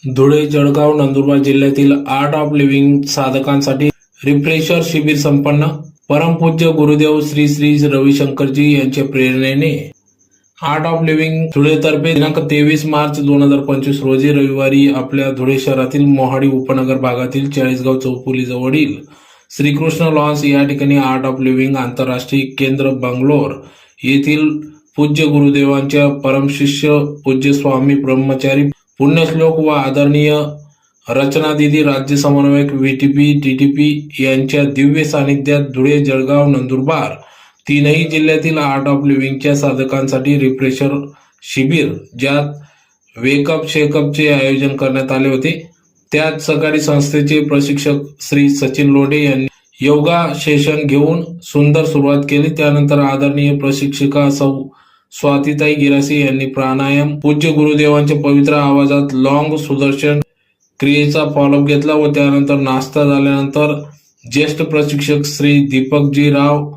धुळे, जळगाव, नंदुरबार जिल्ह्यातील art of living साधकांसाठी refresher शिबिर संपन्न. परमपूज्य गुरुदेव श्री श्री रविशंकरजी यांच्या प्रेरणेने आर्ट ऑफ लिव्हिंग धुळेतर्फे दिनांक 23 मार्च 2025 रोजी रविवारी आपल्या धुळे शहरातील मोहाडी उपनगर भागातील चाळीसगाव चौफुली जवळील श्रीकृष्ण लॉन्स या ठिकाणी आर्ट ऑफ लिव्हिंग आंतरराष्ट्रीय केंद्र बंगलोर येथील पूज्य गुरुदेवांच्या परमशिष्य पूज्य स्वामी ब्रह्मचारी पुण्यश्लोक व आदरणीय रचनादिदी राज्य समन्वयक VTP TTP यांच्या दिव्य सानिध्यात धुळे, जळगाव, नंदुरबार तीनही जिल्ह्यातील आर्ट ऑफ लिव्हिंगच्या साधकांसाठी रिफ्रेशर शिबिर ज्यात वेकअप शेकअपचे आयोजन करण्यात आले होते. त्यात सकाळी संस्थेचे प्रशिक्षक श्री सचिन लोंढे यांनी योगा सेशन घेऊन सुंदर सुरुवात केली. त्यानंतर आदरणीय प्रशिक्षिका सौ स्वातीताई गिरासी यांनी प्राणायाम, पूज्य गुरुदेवांच्या पवित्र आवाजात लॉंग सुदर्शन क्रियेचा फॉलोअप घेतला व त्यानंतर नाश्ता झाल्यानंतर ज्येष्ठ प्रशिक्षक श्री दीपकजी राव,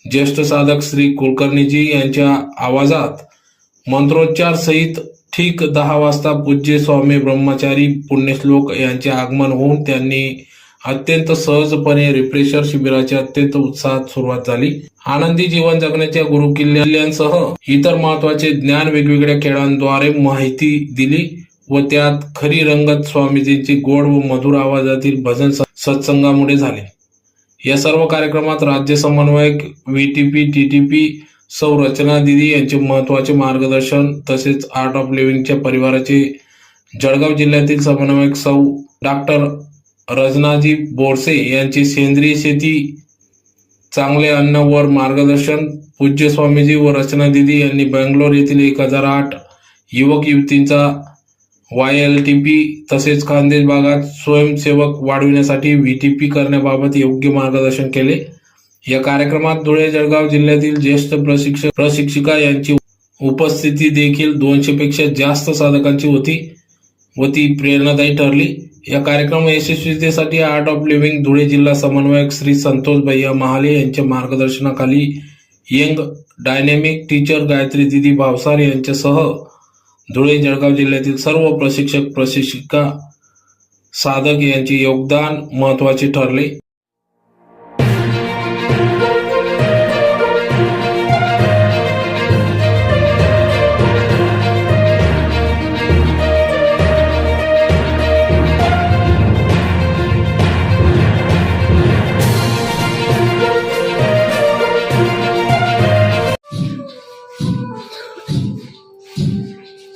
ज्येष्ठ साधक श्री कुलकर्णीजी यांच्या आवाजात मंत्रोच्चार सहित ठीक 10 वाजता पूज्य स्वामी ब्रह्मचारी पुण्यश्लोक यांचे आगमन होऊन त्यांनी अत्यंत सहजपणे रिफ्रेशर शिबिराची अत्यंत उत्साहात सुरुवात झाली. आनंदी जीवन जगण्याच्या गुरुकिल्ल्यांसह इतर महत्वाचे ज्ञान वेगवेगळ्या खेळांद्वारे माहिती दिली व त्यात खरी रंगत स्वामीजींची गोड व मधुर आवाजातील भजन सत्संगामुळे झाले. या सर्व कार्यक्रमात राज्य समन्वयक VTP TTP सौ रचना दिदी यांचे महत्वाचे मार्गदर्शन तसेच आर्ट ऑफ लिव्हिंगच्या परिवाराचे जळगाव जिल्ह्यातील समन्वयक सौ डॉक्टर रजनाजी बोरसे यांचे सेंद्रिय शेती चांगले अन्न वर मार्गदर्शन, पूज्य स्वामीजी व रचना दिदी यांनी बेंगलोर येथील 1008 युवक युवतींचा YLTP तसेच खानदेश भागात स्वयंसेवक वाढविण्यासाठी VTP करण्याबाबत योग्य मार्गदर्शन केले. या कार्यक्रमात धुळे, जळगाव जिल्ह्यातील ज्येष्ठ प्रशिक्षिका यांची उपस्थिती देखील 200 पेक्षा जास्त साधकांची होती व ती प्रेरणादायी ठरली. या कार्यक्रम यशस्वीतेसाठी आर्ट ऑफ लिव्हिंग धुळे जिल्हा समन्वयक श्री संतोष भैया महाले यांच्या मार्गदर्शनाखाली यंग डायनॅमिक टीचर गायत्री दिदी भावसार यांच्यासह धुळे, जळगाव जिल्ह्यातील सर्व प्रशिक्षक प्रशिक्षिका साधक यांचे योगदान महत्वाचे ठरले.